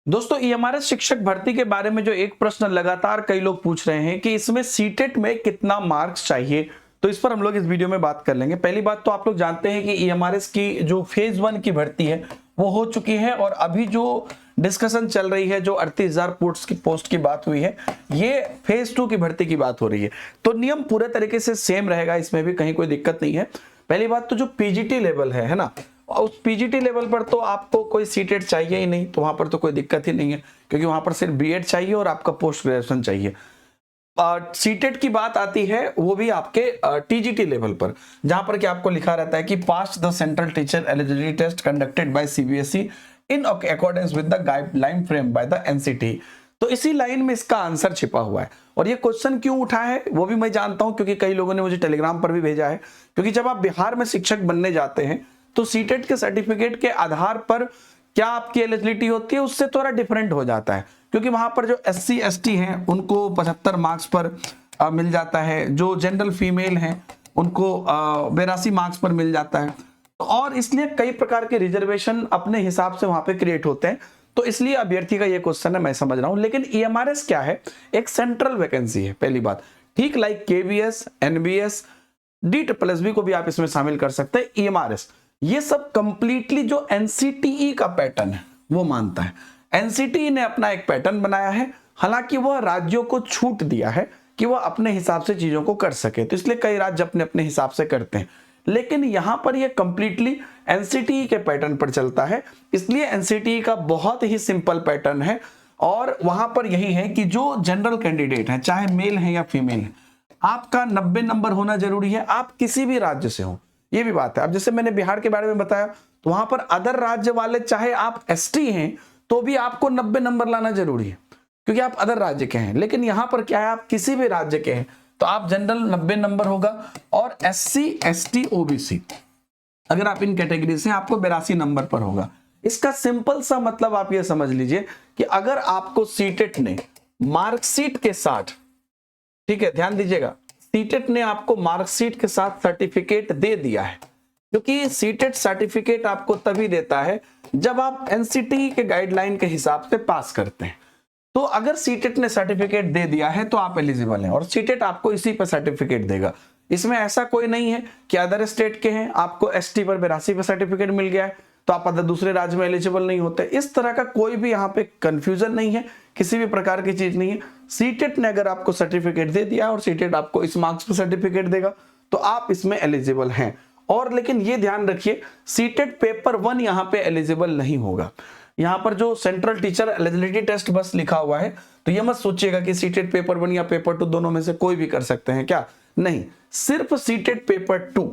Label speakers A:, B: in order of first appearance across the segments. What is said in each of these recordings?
A: दोस्तों ईएमआरएस शिक्षक भर्ती के बारे में जो एक प्रश्न लगातार कई लोग पूछ रहे हैं कि इसमें सीटेट में कितना मार्क्स चाहिए, तो इस पर हम लोग इस वीडियो में बात कर लेंगे। पहली बात तो आप लोग जानते हैं कि ईएमआरएस की जो फेज 1 की भर्ती है वो हो चुकी है और अभी जो डिस्कशन चल रही है, जो 38,000 पोस्ट की बात हुई है, ये फेज 2 की भर्ती की बात हो रही है। तो नियम पूरे तरीके से सेम रहेगा, इसमें भी कहीं कोई दिक्कत नहीं है। पहली बात तो जो पीजीटी लेवल है ना, उस पीजीटी लेवल पर तो आपको कोई सीटेट चाहिए ही नहीं, तो वहां पर तो कोई दिक्कत ही नहीं है, क्योंकि वहां पर सिर्फ बीएड चाहिए और आपका पोस्ट ग्रेजुएशन चाहिए। सीटेट की बात आती है वो भी आपके टीजीटी लेवल पर, जहां पर कि आपको लिखा रहता है कि pass the central teacher eligibility test conducted by CBSE in accordance with the guideline frame by the NCT. तो इसी लाइन में इसका आंसर छिपा हुआ है। और ये क्वेश्चन क्यों उठा है वो भी मैं जानता हूं, क्योंकि कई लोगों ने मुझे टेलीग्राम पर भी भेजा है। क्योंकि जब आप बिहार में शिक्षक बनने जाते हैं तो सीटेट के सर्टिफिकेट के आधार पर क्या आपकी एलिजिबिलिटी होती है उससे थोड़ा डिफरेंट हो जाता है, क्योंकि वहां पर जो एससी एसटी हैं उनको 75 मार्क्स पर मिल जाता है, जो जनरल फीमेल हैं उनको 82 मार्क्स पर मिल जाता है। और इसलिए कई प्रकार के रिजर्वेशन अपने हिसाब से वहां पे क्रिएट होते हैं। तो इसलिए अभ्यर्थी का ये क्वेश्चन है, मैं समझ रहा हूं। लेकिन ईएमआरएस क्या है? एक सेंट्रल वैकेंसी है, पहली बात। ठीक लाइक केवीएस, एनबीएस, DSSB को भी आप इसमें शामिल कर सकते हैं। ईएमआरएस ये सब कंप्लीटली जो एनसीटीई का पैटर्न है वो मानता है। एनसीटीई ने अपना एक पैटर्न बनाया है, हालांकि वह राज्यों को छूट दिया है कि वह अपने हिसाब से चीजों को कर सके, तो इसलिए कई राज्य अपने अपने हिसाब से करते हैं। लेकिन यहां पर यह कंप्लीटली एनसीटीई के पैटर्न पर चलता है, इसलिए एनसीटीई का बहुत ही सिंपल पैटर्न है। और वहां पर यही है कि जो जनरल कैंडिडेट है, चाहे मेल है या फीमेल है, आपका 90 नंबर होना जरूरी है। आप किसी भी राज्य से हो, ये भी बात है। अब जैसे मैंने बिहार के बारे में बताया, तो वहां पर अदर राज्य वाले, चाहे आप एसटी हैं तो भी आपको 90 नंबर लाना जरूरी है, क्योंकि आप अदर राज्य के हैं। लेकिन यहां पर क्या है, आप किसी भी राज्य के हैं तो आप जनरल 90 नंबर होगा, और एससी एसटी ओबीसी अगर आप इन कैटेगरी से, आपको 82 नंबर पर होगा। इसका सिंपल सा मतलब आप ये समझ लीजिए कि अगर आपको सीटेट ने मार्कशीट के साथ, ठीक है ध्यान दीजिएगा, सीटेट ने आपको मार्कशीट के साथ सर्टिफिकेट दे दिया है, क्योंकि सीटेट सर्टिफिकेट आपको तभी देता है जब आप एनसीटी के गाइडलाइन के हिसाब से पास करते हैं। तो अगर सीटेट ने सर्टिफिकेट दे दिया है तो आप एलिजिबल हैं, और सीटेट आपको इसी पर सर्टिफिकेट देगा। इसमें ऐसा कोई नहीं है कि अदर स्टेट के हैं, आपको एसटी पर 82 पे सर्टिफिकेट मिल गया है तो आप अदर दूसरे राज्य में एलिजिबल नहीं होते। इस तरह का कोई भी यहाँ पे कंफ्यूजन नहीं है, किसी भी प्रकार की चीज नहीं है। सीटेट ने अगर आपको सर्टिफिकेट दे दिया और सीटेट आपको इस मार्क्स पर सर्टिफिकेट देगा तो आप इसमें एलिजिबल हैं। और लेकिन ये ध्यान रखिए, सीटेट पेपर 1 यहाँ पे एलिजिबल नहीं होगा। यहाँ पर जो सेंट्रल टीचर एलिजिबिलिटी टेस्ट बस लिखा हुआ है, तो ये मत सोचिएगा कि सीटेट पेपर 1 या पेपर 2 दोनों में से कोई भी कर सकते हैं, क्या नहीं, सिर्फ सीटेट पेपर 2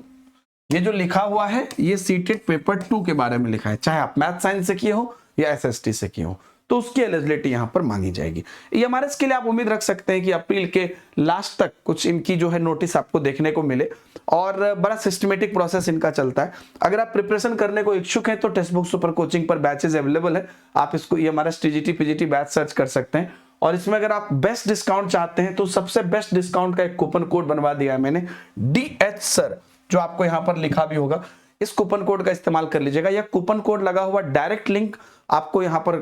A: ये जो लिखा हुआ है, ये सीटेट पेपर 2 के बारे में लिखा है। चाहे आप मैथ साइंस से किए हो या एसएसटी से किए हो, तो उसकी एलिजिबिलिटी यहां पर मांगी जाएगी। ईएमआरएस के लिए आप उम्मीद रख सकते हैं कि अप्रैल के लास्ट तक कुछ इनकी जो है नोटिस आपको देखने को मिले, और बड़ा सिस्टमेटिक प्रोसेस इनका चलता है। अगर आप प्रिपरेशन करने को इच्छुक हैं तो टेक्स्ट बुक सुपर कोचिंग पर बैचेस अवेलेबल है, आप इसको EMRS TGT PGT batch search कर सकते हैं। और इसमें अगर आप बेस्ट डिस्काउंट चाहते हैं तो सबसे बेस्ट डिस्काउंट का एक कूपन कोड बनवा दिया है मैंने, DH सर, जो आपको यहां पर लिखा भी होगा। इस कूपन कोड का इस्तेमाल कर लीजिएगा। यह कूपन कोड लगा हुआ डायरेक्ट लिंक आपको यहां पर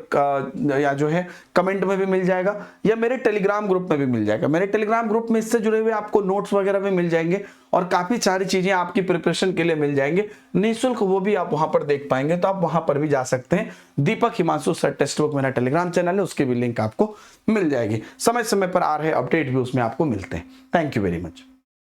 A: या जो है कमेंट में भी मिल जाएगा, या मेरे टेलीग्राम ग्रुप में भी मिल जाएगा। मेरे टेलीग्राम ग्रुप में इससे जुड़े हुए आपको नोट्स वगैरह भी मिल जाएंगे, और काफी सारी चीजें आपकी प्रिपरेशन के लिए मिल जाएंगे निःशुल्क, वो भी आप वहां पर देख पाएंगे। तो आप वहां पर भी जा सकते हैं। दीपक हिमांशु सर टेक्स्ट बुक मेरा टेलीग्राम चैनल है, उसकी भी लिंक आपको मिल जाएगी। समय समय पर आ रहे अपडेट भी उसमें आपको मिलते हैं। Thank you very much.